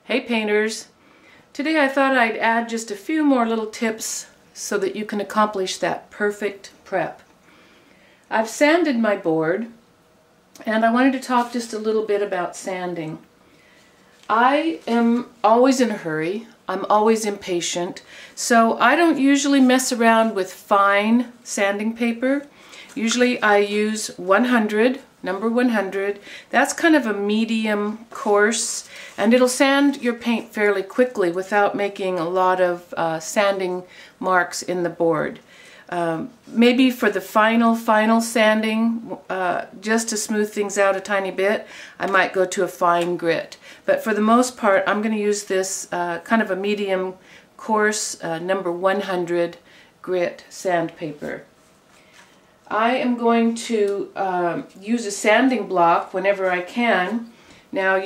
Hey painters! Today I thought I'd add just a few more little tips so that you can accomplish that perfect prep. I've sanded my board and I wanted to talk just a little bit about sanding. I am always in a hurry, I'm always impatient, so I don't usually mess around with fine sanding paper. Usually I use 100, number 100. That's kind of a medium coarse, and it'll sand your paint fairly quickly without making a lot of sanding marks in the board. Maybe for the final sanding, just to smooth things out a tiny bit, I might go to a fine grit. But for the most part, I'm going to use this kind of a medium coarse number 100 grit sandpaper. I am going to use a sanding block whenever I can. Now,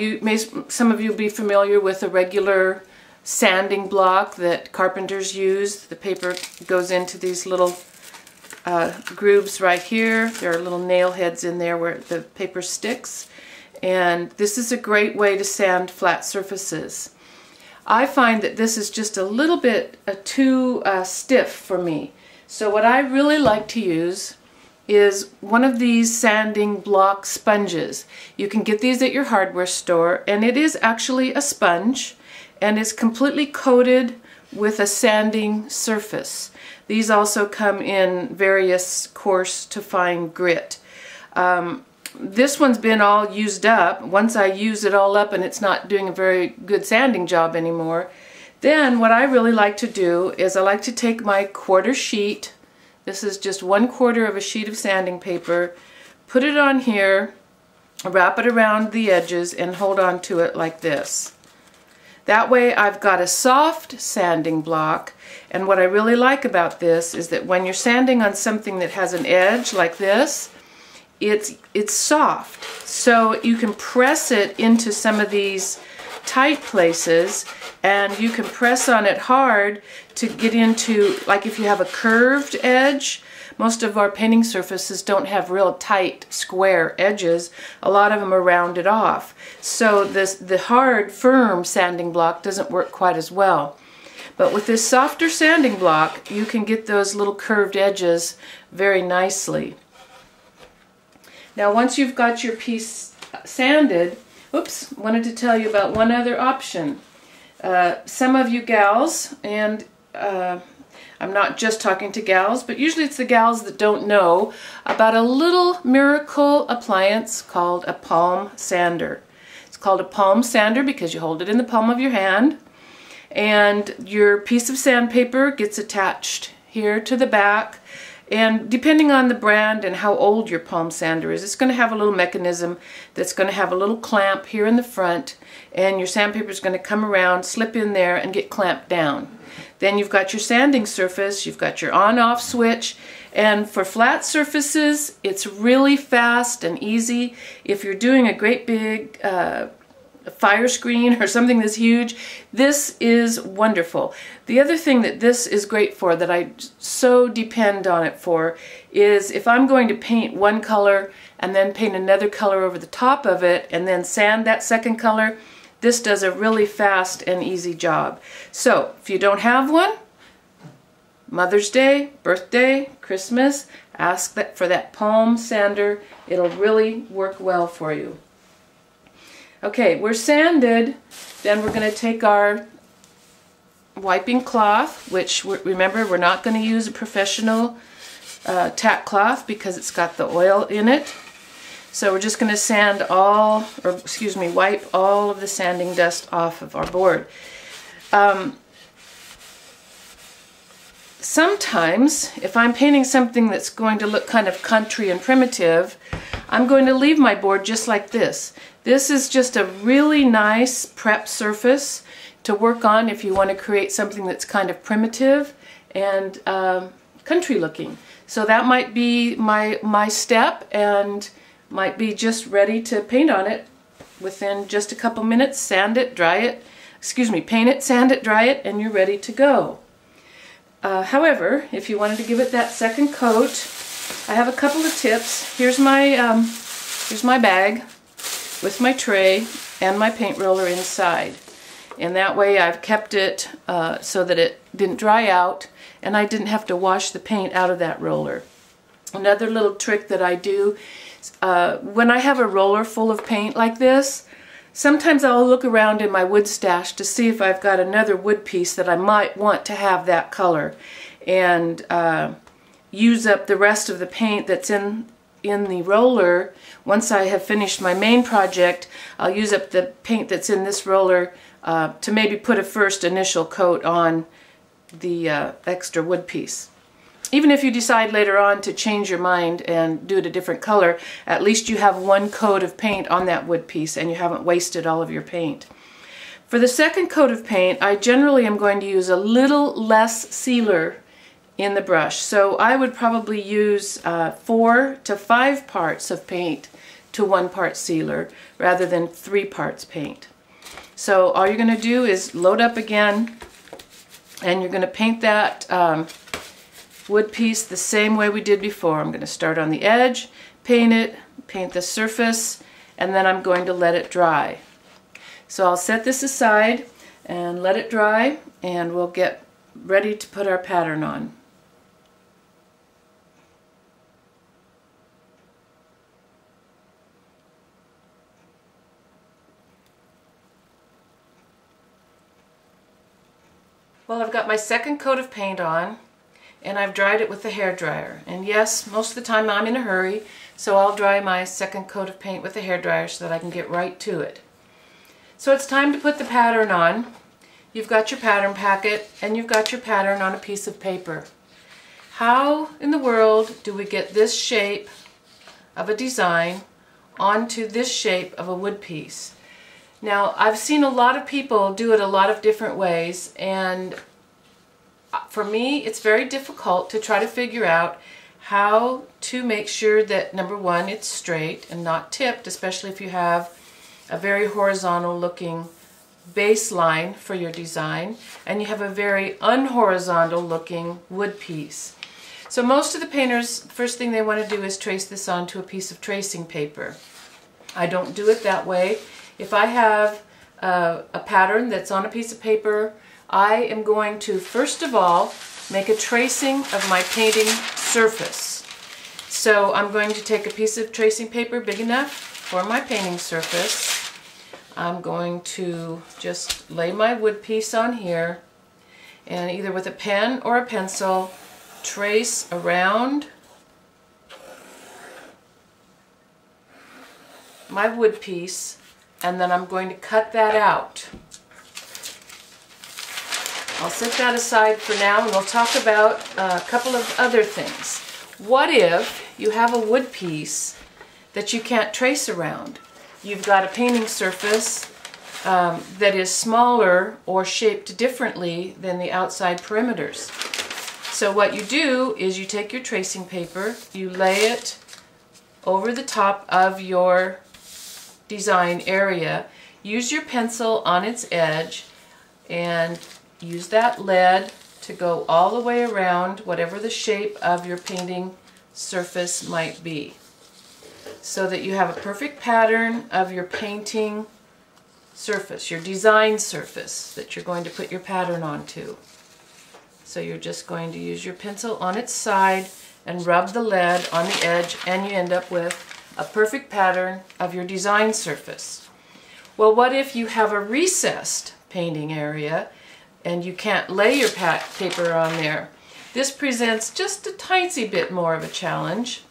some of you will be familiar with a regular sanding block that carpenters use. The paper goes into these little grooves right here. There are little nail heads in there where the paper sticks. And this is a great way to sand flat surfaces. I find that this is just a little bit too stiff for me. So what I really like to use is one of these sanding block sponges. You can get these at your hardware store, and it is actually a sponge and is completely coated with a sanding surface. These also come in various coarse to fine grit. This one's been all used up. Once I use it all up and it's not doing a very good sanding job anymore, then what I really like to do is I like to take my quarter sheet. This is just 1/4 of a sheet of sanding paper, put it on here, wrap it around the edges, and hold on to it like this. That way I've got a soft sanding block, and what I really like about this is that when you're sanding on something that has an edge like this, it's soft, so you can press it into some of these tight places, and you can press on it hard to get into, like if you have a curved edge. Most of our painting surfaces don't have real tight square edges. A lot of them are rounded off. So the hard, firm sanding block doesn't work quite as well. But with this softer sanding block, you can get those little curved edges very nicely. Now once you've got your piece sanded, oops, wanted to tell you about one other option. Some of you gals, and I'm not just talking to gals, but usually it's the gals that don't know about a little miracle appliance called a palm sander. It's called a palm sander because you hold it in the palm of your hand, and your piece of sandpaper gets attached here to the back. And depending on the brand and how old your palm sander is, it's going to have a little mechanism that's going to have a little clamp here in the front, and your sandpaper is going to come around, slip in there, and get clamped down. Then you've got your sanding surface, you've got your on-off switch, and for flat surfaces, it's really fast and easy. If you're doing a great big fire screen or something that's huge, this is wonderful. The other thing that this is great for, that I so depend on it for, is if I'm going to paint one color and then paint another color over the top of it and then sand that second color, this does a really fast and easy job. So if you don't have one, Mother's Day, birthday, Christmas, ask for that palm sander. It'll really work well for you. Okay, we're sanded. Then we're going to take our wiping cloth, which remember, we're not going to use a professional tack cloth because it's got the oil in it. So we're just going to wipe all of the sanding dust off of our board. Sometimes, if I'm painting something that's going to look kind of country and primitive, I'm going to leave my board just like this. This is just a really nice prep surface to work on if you want to create something that's kind of primitive and country looking. So that might be my step, and might be just ready to paint on it within just a couple minutes. Sand it, dry it, paint it, sand it, dry it, and you're ready to go. However, if you wanted to give it that second coat, I have a couple of tips. Here's my bag with my tray and my paint roller inside. And that way I've kept it so that it didn't dry out and I didn't have to wash the paint out of that roller. Another little trick that I do, when I have a roller full of paint like this, sometimes I'll look around in my wood stash to see if I've got another wood piece that I might want to have that color, and use up the rest of the paint that's in the roller. Once I have finished my main project, I'll use up the paint that's in this roller to maybe put a first initial coat on the extra wood piece. Even if you decide later on to change your mind and do it a different color, at least you have one coat of paint on that wood piece and you haven't wasted all of your paint. For the second coat of paint, I generally am going to use a little less sealer in the brush. So I would probably use 4 to 5 parts of paint to 1 part sealer rather than 3 parts paint. So all you're going to do is load up again, and you're going to paint that wood piece the same way we did before. I'm going to start on the edge, paint it, paint the surface, and then I'm going to let it dry. So I'll set this aside and let it dry, and we'll get ready to put our pattern on. Well, I've got my second coat of paint on, and I've dried it with the hairdryer. And yes, most of the time I'm in a hurry, so I'll dry my second coat of paint with the hairdryer so that I can get right to it. So it's time to put the pattern on. You've got your pattern packet, and you've got your pattern on a piece of paper. How in the world do we get this shape of a design onto this shape of a wood piece? Now, I've seen a lot of people do it a lot of different ways, and for me it's very difficult to try to figure out how to make sure that, number one, it's straight and not tipped, especially if you have a very horizontal looking baseline for your design and you have a very unhorizontal looking wood piece. So most of the painters, first thing they want to do is trace this onto a piece of tracing paper. I don't do it that way. If I have a pattern that's on a piece of paper, I am going to first of all make a tracing of my painting surface. So I'm going to take a piece of tracing paper big enough for my painting surface. I'm going to just lay my wood piece on here, and either with a pen or a pencil trace around my wood piece, and then I'm going to cut that out. I'll set that aside for now, and we'll talk about a couple of other things. What if you have a wood piece that you can't trace around? You've got a painting surface that is smaller or shaped differently than the outside perimeters. So what you do is you take your tracing paper, you lay it over the top of your design area, use your pencil on its edge, and use that lead to go all the way around whatever the shape of your painting surface might be, so that you have a perfect pattern of your painting surface, your design surface that you're going to put your pattern onto. So you're just going to use your pencil on its side and rub the lead on the edge, and you end up with a perfect pattern of your design surface. Well, what if you have a recessed painting area and you can't lay your paper on there? This presents just a tiny bit more of a challenge.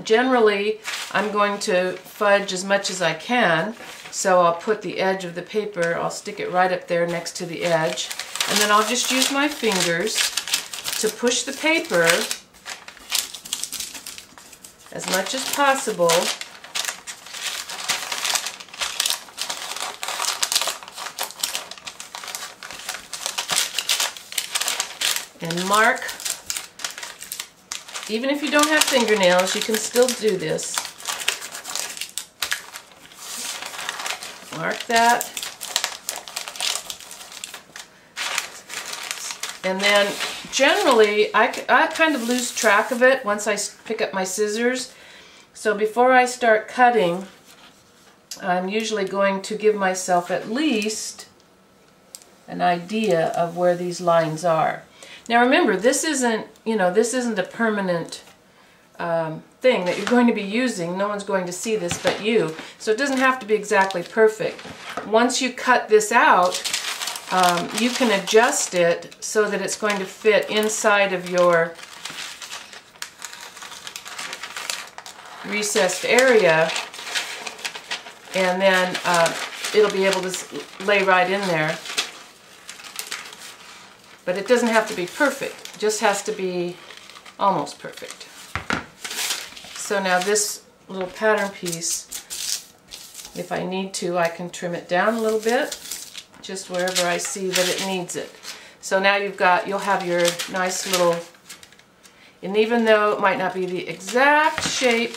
Generally, I'm going to fudge as much as I can, so I'll put the edge of the paper, I'll stick it right up there next to the edge, and then I'll just use my fingers to push the paper as much as possible and mark. Even if you don't have fingernails, you can still do this. Mark that. And then generally, I kind of lose track of it once I pick up my scissors. So before I start cutting, I'm usually going to give myself at least an idea of where these lines are. Now remember, this isn't, this isn't a permanent thing that you're going to be using. No one's going to see this but you. So it doesn't have to be exactly perfect. Once you cut this out, you can adjust it so that it's going to fit inside of your recessed area, and then it'll be able to lay right in there. But it doesn't have to be perfect. It just has to be almost perfect. So now this little pattern piece, if I need to, I can trim it down a little bit, just wherever I see that it needs it. So now you'll have your nice little, and even though it might not be the exact shape,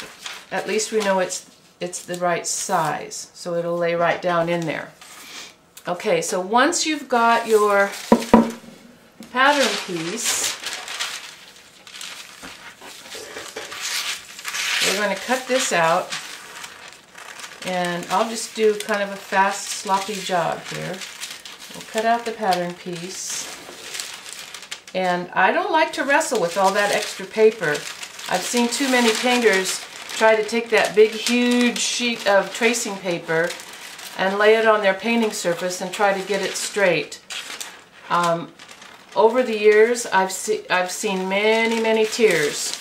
at least we know it's the right size. So it'll lay right down in there. Okay, so once you've got your pattern piece, we're going to cut this out, and I'll just do kind of a fast, sloppy job here. We'll cut out the pattern piece, and I don't like to wrestle with all that extra paper. I've seen too many painters try to take that big, huge sheet of tracing paper and lay it on their painting surface and try to get it straight. Over the years, I've seen many, many tears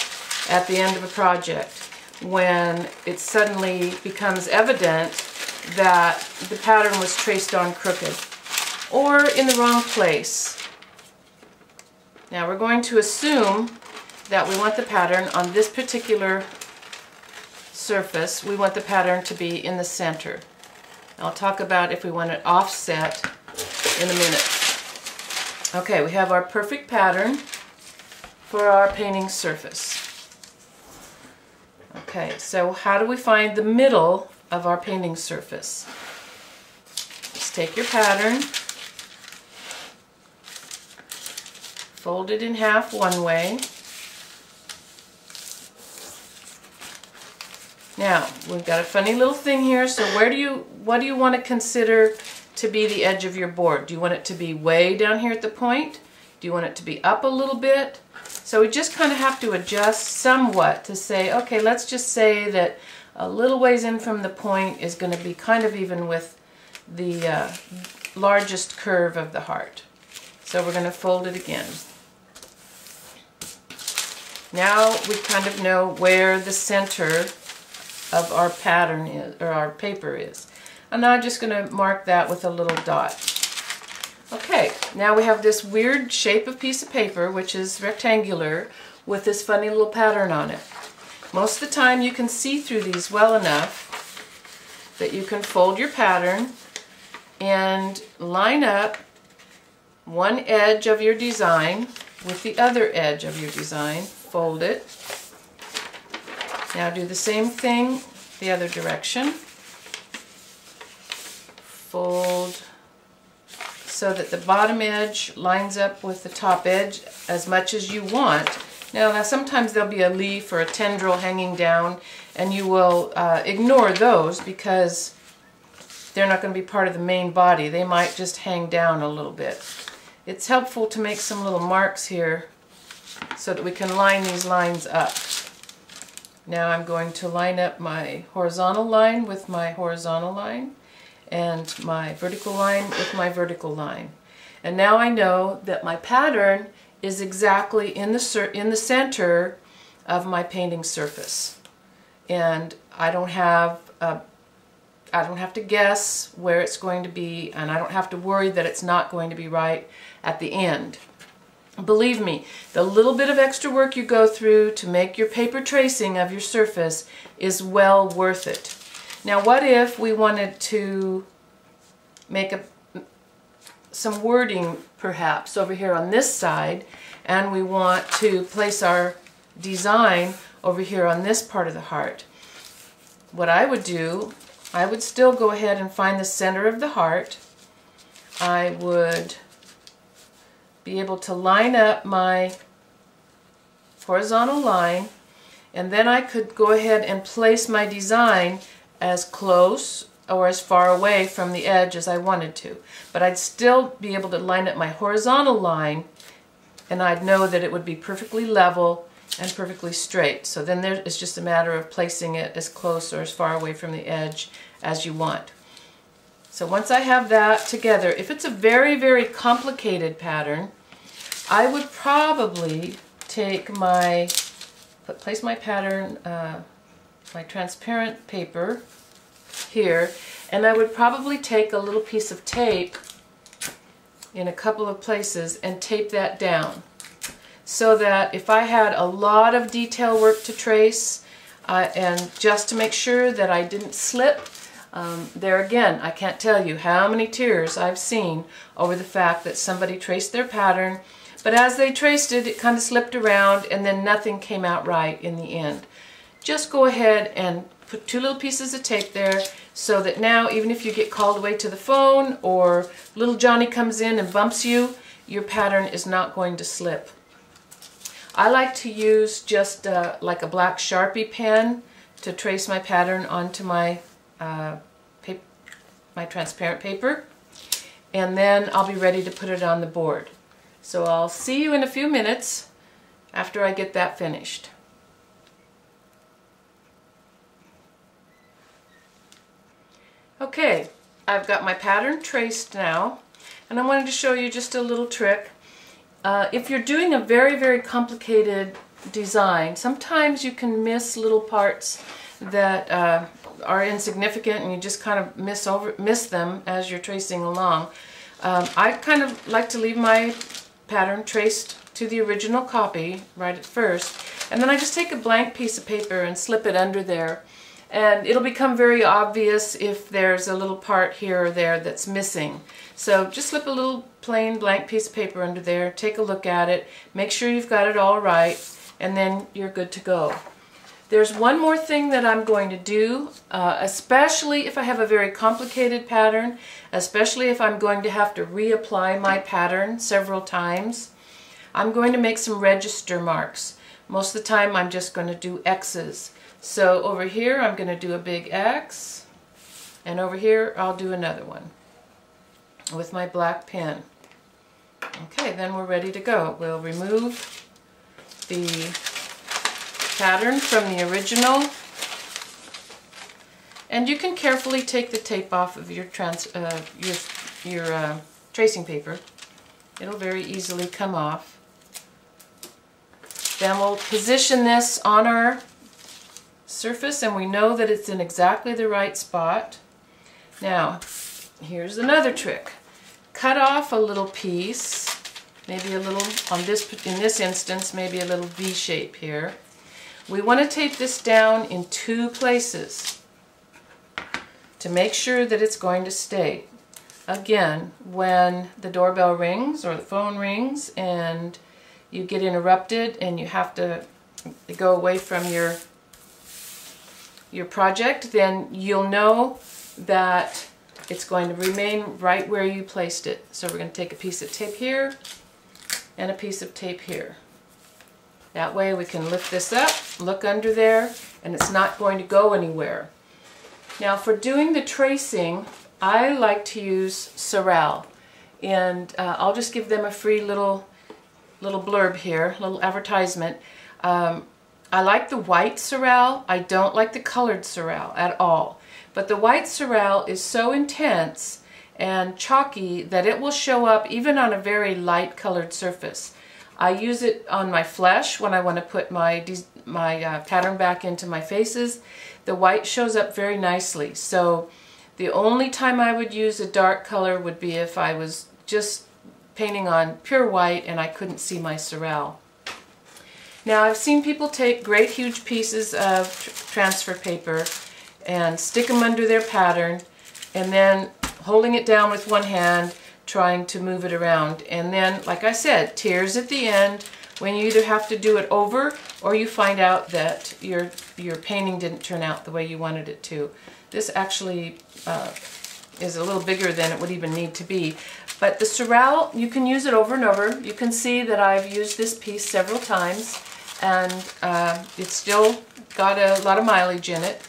at the end of a project when it suddenly becomes evident that the pattern was traced on crooked or in the wrong place. Now we're going to assume that we want the pattern on this particular surface. We want the pattern to be in the center. I'll talk about if we want it offset in a minute. Okay, we have our perfect pattern for our painting surface. Okay, so how do we find the middle of our painting surface? Just take your pattern, fold it in half one way. Now, we've got a funny little thing here, so what do you want to consider to be the edge of your board? Do you want it to be way down here at the point? Do you want it to be up a little bit? So we just kind of have to adjust somewhat to say, okay, let's just say that a little ways in from the point is going to be kind of even with the largest curve of the heart. So we're going to fold it again. Now we kind of know where the center of our pattern is, or our paper is. And now I'm just going to mark that with a little dot. Okay, now we have this weird shape of piece of paper, which is rectangular, with this funny little pattern on it. Most of the time you can see through these well enough that you can fold your pattern and line up one edge of your design with the other edge of your design. Fold it. Now do the same thing the other direction. Fold so that the bottom edge lines up with the top edge as much as you want. Now sometimes there'll be a leaf or a tendril hanging down, and you will ignore those because they're not going to be part of the main body. They might just hang down a little bit. It's helpful to make some little marks here so that we can line these lines up. Now I'm going to line up my horizontal line with my horizontal line, and my vertical line with my vertical line. And now I know that my pattern is exactly in the center of my painting surface. And I don't have to guess where it's going to be, and I don't have to worry that it's not going to be right at the end. Believe me, the little bit of extra work you go through to make your paper tracing of your surface is well worth it. Now what if we wanted to make some wording perhaps over here on this side, and we want to place our design over here on this part of the heart? What I would do, I would still go ahead and find the center of the heart. I would be able to line up my horizontal line, and then I could go ahead and place my design as close or as far away from the edge as I wanted to. But I'd still be able to line up my horizontal line, and I'd know that it would be perfectly level and perfectly straight. So then it's just a matter of placing it as close or as far away from the edge as you want. So once I have that together, if it's a very, very complicated pattern, I would probably take place my pattern, my transparent paper here, and I would probably take a little piece of tape in a couple of places and tape that down, so that if I had a lot of detail work to trace, and just to make sure that I didn't slip, there again, I can't tell you how many tears I've seen over the fact that somebody traced their pattern, but as they traced it, it kind of slipped around and then nothing came out right in the end. Just go ahead and put 2 little pieces of tape there, so that now even if you get called away to the phone or little Johnny comes in and bumps you, your pattern is not going to slip. I like to use just like a black Sharpie pen to trace my pattern onto my my transparent paper, and then I'll be ready to put it on the board. So I'll see you in a few minutes after I get that finished. Okay, I've got my pattern traced now, and I wanted to show you just a little trick. If you're doing a very, very complicated design, sometimes you can miss little parts that are insignificant, and you just kind of miss them as you're tracing along. I kind of like to leave my pattern traced to the original copy right at first, and then I just take a blank piece of paper and slip it under there, and it'll become very obvious if there's a little part here or there that's missing. So just slip a little plain blank piece of paper under there, take a look at it, make sure you've got it all right, and then you're good to go. There's one more thing that I'm going to do, especially if I have a very complicated pattern, especially if I'm going to have to reapply my pattern several times. I'm going to make some register marks. Most of the time I'm just going to do X's. So over here I'm going to do a big X, and over here I'll do another one with my black pen. Okay, then we're ready to go. We'll remove the pattern from the original, and you can carefully take the tape off of your tracing paper. It'll very easily come off. Then we'll position this on our surface, and we know that it's in exactly the right spot. Now, here's another trick. Cut off a little piece, maybe a little, in this instance, maybe a little V shape here. We want to tape this down in 2 places to make sure that it's going to stay. Again, when the doorbell rings or the phone rings and you get interrupted and you have to go away from your project, then you'll know that it's going to remain right where you placed it. So we're going to take a piece of tape here and a piece of tape here. That way we can lift this up, look under there, and it's not going to go anywhere. Now for doing the tracing, I like to use Saral, and I'll just give them a free little blurb here, little advertisement. I like the white Saral. I don't like the colored Saral at all. But the white Saral is so intense and chalky that it will show up even on a very light colored surface. I use it on my flesh when I want to put my pattern back into my faces. The white shows up very nicely. So the only time I would use a dark color would be if I was just painting on pure white and I couldn't see my Saral. Now I've seen people take great huge pieces of transfer paper and stick them under their pattern, and then holding it down with one hand, trying to move it around. And then, like I said, tears at the end when you either have to do it over or you find out that your painting didn't turn out the way you wanted it to. This actually is a little bigger than it would even need to be. But the Saral, you can use it over and over. You can see that I've used this piece several times, and it's still got a lot of mileage in it.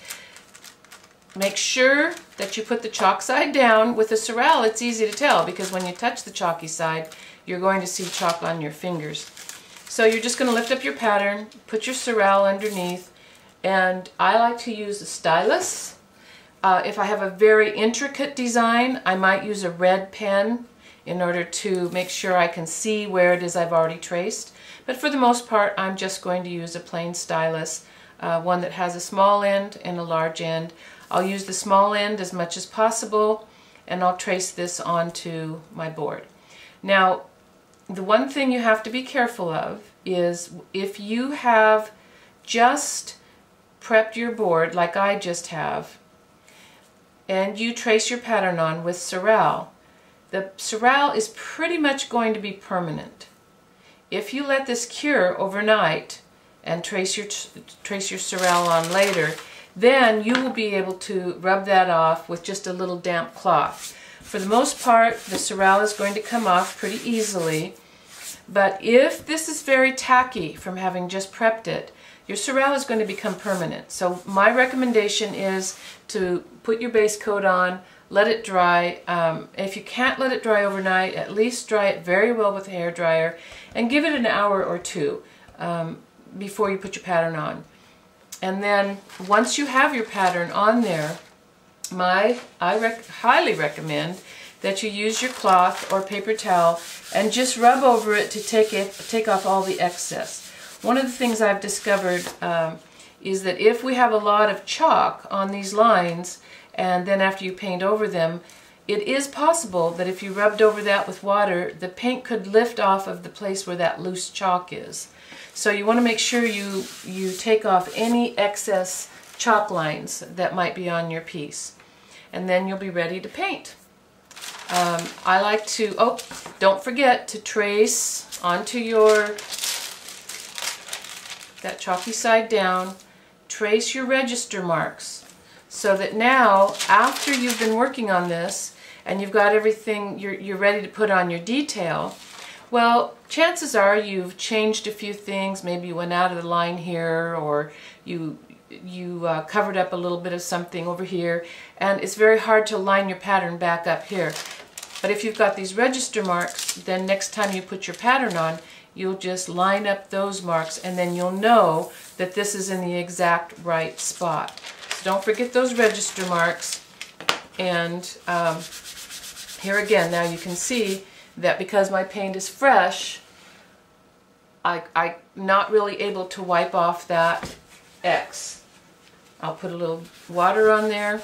make sure that you put the chalk side down. With the Sorel, it's easy to tell because when you touch the chalky side, you're going to see chalk on your fingers. So you're just going to lift up your pattern, put your Sorel underneath, and I like to use a stylus. If I have a very intricate design, I might use a red pen in order to make sure I can see where it is I've already traced. But for the most part, I'm just going to use a plain stylus, one that has a small end and a large end. I'll use the small end as much as possible, and I'll trace this onto my board. Now, the one thing you have to be careful of is if you have just prepped your board like I just have, and you trace your pattern on with Sorel, the Sorel is pretty much going to be permanent. If you let this cure overnight and trace your Sorel on later, then you will be able to rub that off with just a little damp cloth. For the most part, the Sorel is going to come off pretty easily, but if this is very tacky from having just prepped it, your Sorel is going to become permanent. So my recommendation is to put your base coat on, let it dry. If you can't let it dry overnight, at least dry it very well with a hairdryer and give it an hour or two before you put your pattern on. And then once you have your pattern on there, I highly recommend that you use your cloth or paper towel and just rub over it to take off all the excess. One of the things I've discovered is that if we have a lot of chalk on these lines, and then after you paint over them, it is possible that if you rubbed over that with water, the paint could lift off of the place where that loose chalk is. So you want to make sure you take off any excess chalk lines that might be on your piece. And then you'll be ready to paint. I like to, don't forget to trace onto that chalky side down, trace your register marks so that now, after you've been working on this and you've got everything, you're ready to put on your detail, well, chances are you've changed a few things. Maybe you went out of the line here, or you covered up a little bit of something over here, and it's very hard to line your pattern back up here. But if you've got these register marks, then next time you put your pattern on, you'll just line up those marks, and then you'll know that this is in the exact right spot. So don't forget those register marks. And here again, now you can see that because my paint is fresh, I'm not really able to wipe off that X. I'll put a little water on there,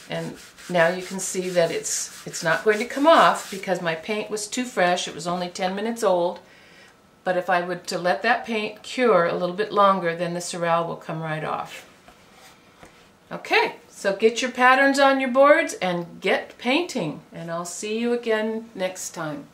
and now you can see that it's not going to come off because my paint was too fresh. It was only 10 minutes old. But if I were to let that paint cure a little bit longer, then the Sorel will come right off. Okay, so get your patterns on your boards and get painting, and I'll see you again next time.